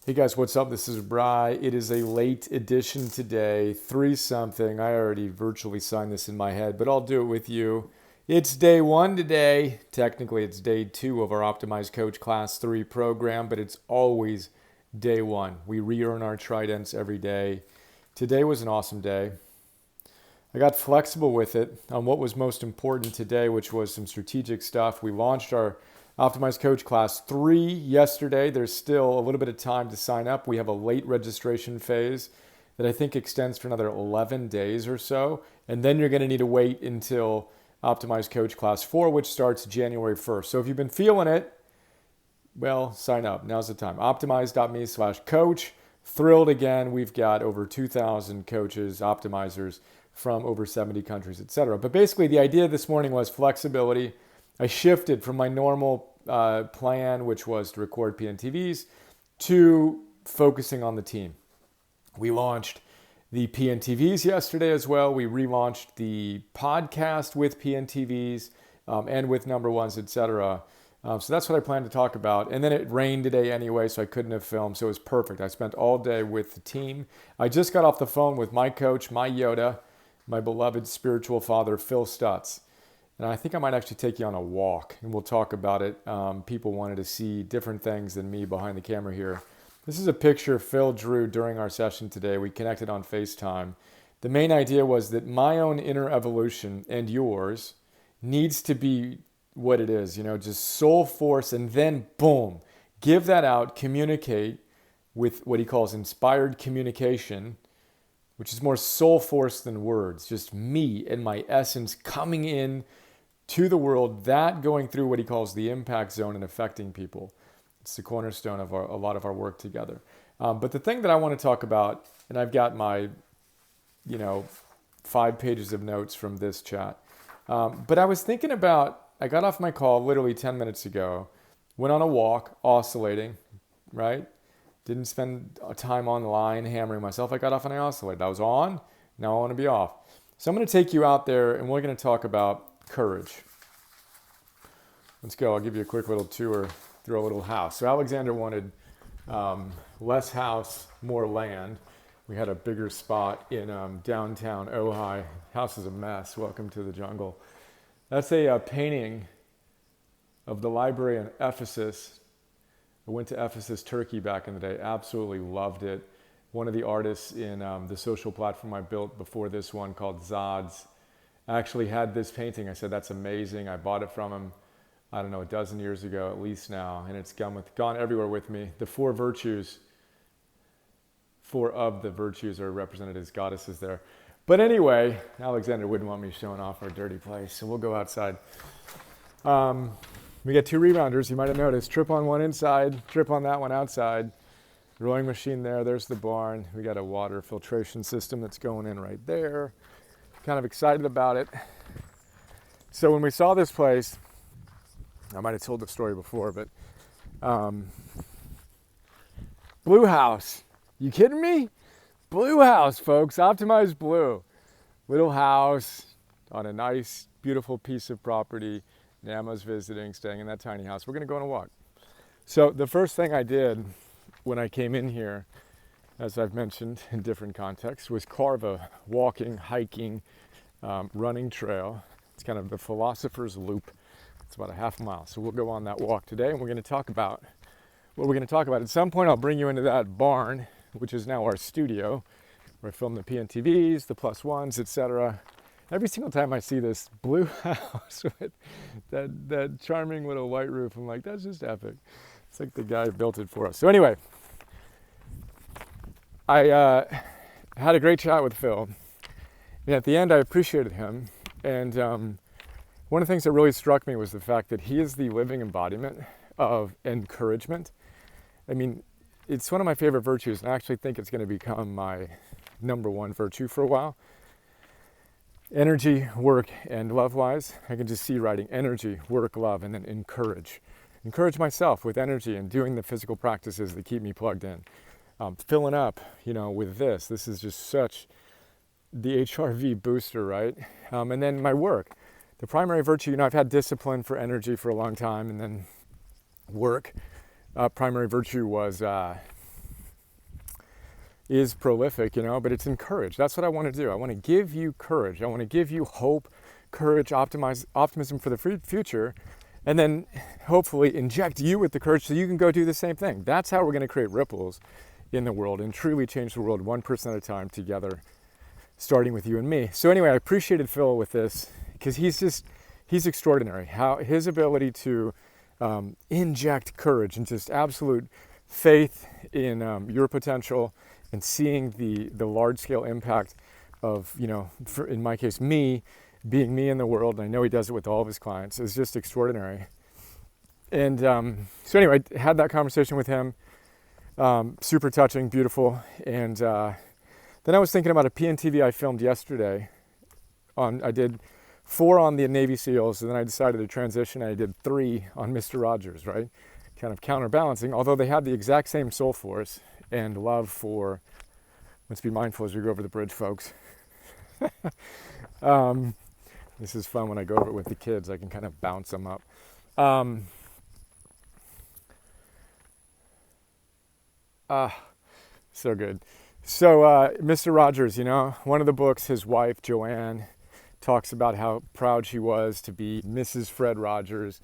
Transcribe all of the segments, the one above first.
Hey guys, what's up? This is Bry. It is a late edition today, 3 something. I already virtually signed this in my head, but I'll do it with you. It's day 1 today. Technically, it's day 2 of our Optimized Coach Class 3 program, but it's always day 1. We re-earn our tridents every day. Today was an awesome day. I got flexible with it on what was most important today, which was some strategic stuff. We launched our Optimized Coach Class 3 yesterday. There's still a little bit of time to sign up. We have a late registration phase that I think extends for another 11 days or so. And then you're going to need to wait until Optimized Coach Class 4, which starts January 1st. So if you've been feeling it, well, sign up. Now's the time. Optimize.me/coach. Thrilled again. We've got over 2,000 coaches, optimizers from over 70 countries, etc. But basically, the idea this morning was flexibility. I shifted from my normal plan, which was to record PNTVs, to focusing on the team. We launched the PNTVs yesterday as well. We relaunched the podcast with PNTVs and with number ones, etc. So that's what I plan to talk about. And then it rained today anyway, so I couldn't have filmed. So it was perfect. I spent all day with the team. I just got off the phone with my coach, my Yoda, my beloved spiritual father, Phil Stutz. And I think I might actually take you on a walk, and we'll talk about it. People wanted to see different things than me behind the camera here. This is a picture Phil drew during our session today. We connected on FaceTime. The main idea was that my own inner evolution and yours needs to be what it is, just soul force, and then boom, give that out, communicate with what he calls inspired communication, which is more soul force than words, just me and my essence coming in to the world, that going through what he calls the impact zone and affecting people. It's the cornerstone of a lot of our work together. But the thing that I want to talk about, and I've got my, 5 pages of notes from this chat. But I was thinking about, I got off my call literally 10 minutes ago, went on a walk, oscillating, right? Didn't spend time online hammering myself. I got off and I oscillated. I was on, now I want to be off. So I'm going to take you out there and we're going to talk about courage. Let's go. I'll give you a quick little tour through a little house. So Alexander wanted less house, more land. We had a bigger spot in downtown Ojai. House is a mess. Welcome to the jungle. That's a painting of the library in Ephesus. I went to Ephesus, Turkey back in the day. Absolutely loved it. One of the artists in the social platform I built before this one called Zods actually had this painting. I said, that's amazing. I bought it from him, I don't know, a dozen years ago at least now, and it's gone everywhere with me. The 4 of the virtues are represented as goddesses there. But anyway, Alexander wouldn't want me showing off our dirty place, so we'll go outside. We got 2 rebounders, you might have noticed. Trip on one inside, trip on that one outside. Rowing machine there, there's the barn. We got a water filtration system that's going in right there. Kind of excited about it. So when we saw this place, I might have told the story before, but Blue House. You kidding me? Blue House, folks. Optimized Blue. Little house on a nice, beautiful piece of property. Nama's visiting, staying in that tiny house. We're going to go on a walk. So the first thing I did when I came in here, as I've mentioned in different contexts, was carve a walking, hiking, running trail. It's kind of the philosopher's loop. It's about a half mile. So we'll go on that walk today, and we're going to talk about what we're going to talk about. At some point, I'll bring you into that barn, which is now our studio, where I film the PNTVs, the plus ones, etc. Every single time I see this blue house with that charming little white roof, I'm like, that's just epic. It's like the guy built it for us. So anyway, I had a great chat with Phil. And at the end, I appreciated him. And one of the things that really struck me was the fact that he is the living embodiment of encouragement. I mean, it's one of my favorite virtues, and I actually think it's going to become my number 1 virtue for a while. Energy, work, and love-wise, I can just see writing energy, work, love, and then encourage. Encourage myself with energy and doing the physical practices that keep me plugged in. Filling up, with this. This is just such the HRV booster, right? And then my work. The primary virtue, I've had discipline for energy for a long time, and then work. Primary virtue was is prolific, but it's encouraged. That's what I want to do. I want to give you courage. I want to give you hope, courage, optimism for the future, and then hopefully inject you with the courage so you can go do the same thing. That's how we're going to create ripples in the world and truly change the world 1% at a time together, starting with you and me. So anyway, I appreciated Phil with this because he's extraordinary. How his ability to inject courage and just absolute faith in your potential and seeing the large-scale impact of, in my case, me being me in the world, and I know he does it with all of his clients, is just extraordinary. And so anyway, I had that conversation with him, super touching, beautiful, and then I was thinking about a PNTV I filmed yesterday. I did 4 on the Navy SEALs, and then I decided to transition, and I did 3 on Mr. Rogers, right? Kind of counterbalancing, although they had the exact same soul force and love for, let's be mindful as we go over the bridge, folks. This is fun when I go over it with the kids. I can kind of bounce them up. So good. So Mr. Rogers, one of the books, his wife, Joanne, talks about how proud she was to be Mrs. Fred Rogers.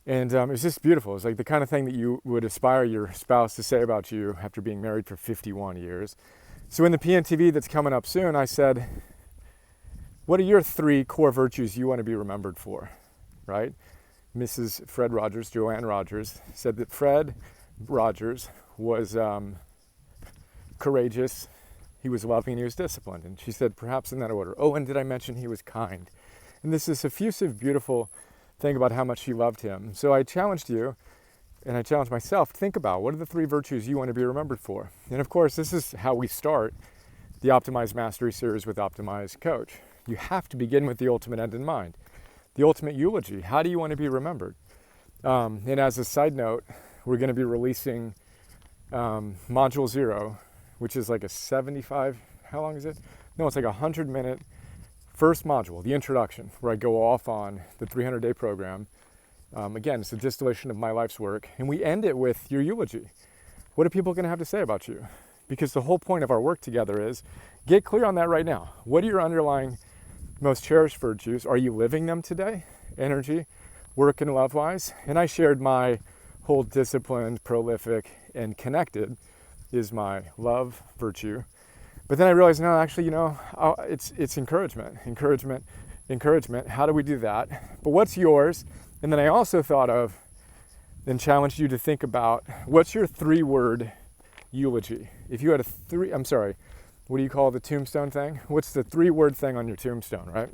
And it was just beautiful. It's like the kind of thing that you would aspire your spouse to say about you after being married for 51 years. So in the PNTV that's coming up soon, I said, what are your 3 core virtues you want to be remembered for, right? Mrs. Fred Rogers, Joanne Rogers, said that Fred Rogers was courageous, he was loving, and he was disciplined. And she said, perhaps in that order. Oh, and did I mention he was kind? And this is effusive, beautiful thing about how much she loved him. So I challenged you, and I challenged myself, think about what are the 3 virtues you want to be remembered for? And of course, this is how we start the Optimized Mastery series with Optimized Coach. You have to begin with the ultimate end in mind. The ultimate eulogy. How do you want to be remembered? And as a side note, we're going to be releasing Module 0, which is like a 75, how long is it? No, it's like a 100-minute first module, the introduction, where I go off on the 300-day program. Again, it's a distillation of my life's work. And we end it with your eulogy. What are people going to have to say about you? Because the whole point of our work together is get clear on that right now. What are your underlying most cherished virtues? Are you living them today? Energy, work, and love-wise? And I shared my whole disciplined, prolific, and connected is my love virtue. But then I realized, no, actually, it's encouragement. How do we do that? But what's yours? And then I also thought of and challenged you to think about what's your 3-word eulogy? If you had what do you call the tombstone thing? What's the 3-word thing on your tombstone, right?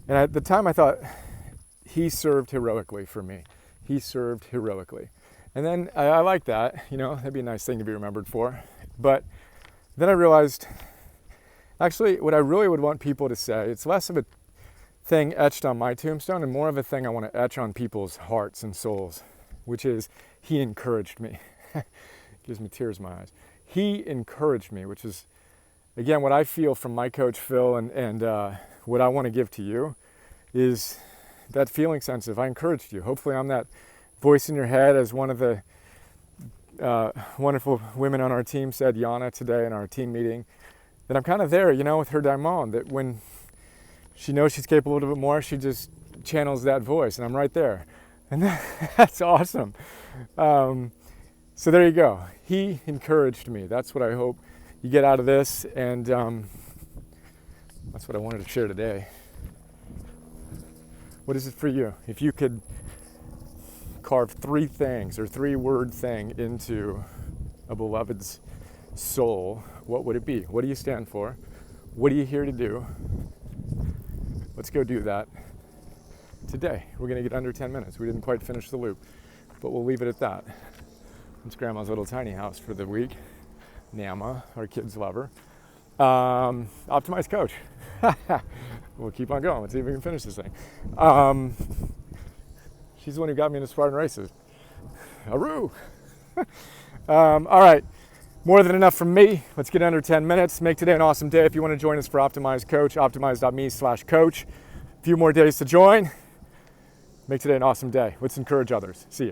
And at the time I thought, he served heroically for me. He served heroically. And then I like that, that'd be a nice thing to be remembered for. But then I realized, actually, what I really would want people to say, it's less of a thing etched on my tombstone and more of a thing I want to etch on people's hearts and souls, which is, he encouraged me. Gives me tears in my eyes. He encouraged me, which is, again, what I feel from my coach, Phil, and what I want to give to you is that feeling sense of I encouraged you. Hopefully I'm that voice in your head, as one of the wonderful women on our team said, Yana, today in our team meeting, that I'm kind of there, with her daimon, that when she knows she's capable a little bit more, she just channels that voice, and I'm right there. And that's awesome. So there you go. He encouraged me. That's what I hope you get out of this, and that's what I wanted to share today. What is it for you? If you could carve 3 things or 3-word thing into a beloved's soul, what would it be? What do you stand for? What are you here to do? Let's go do that today. We're going to get under 10 minutes. We didn't quite finish the loop, but we'll leave it at that. It's Grandma's little tiny house for the week. Nama, our kids love her. Optimized Coach. We'll keep on going. Let's see if we can finish this thing. She's the one who got me into Spartan races. Aroo! All right. More than enough from me. Let's get under 10 minutes. Make today an awesome day. If you want to join us for Optimized Coach, optimize.me/coach. A few more days to join. Make today an awesome day. Let's encourage others. See you.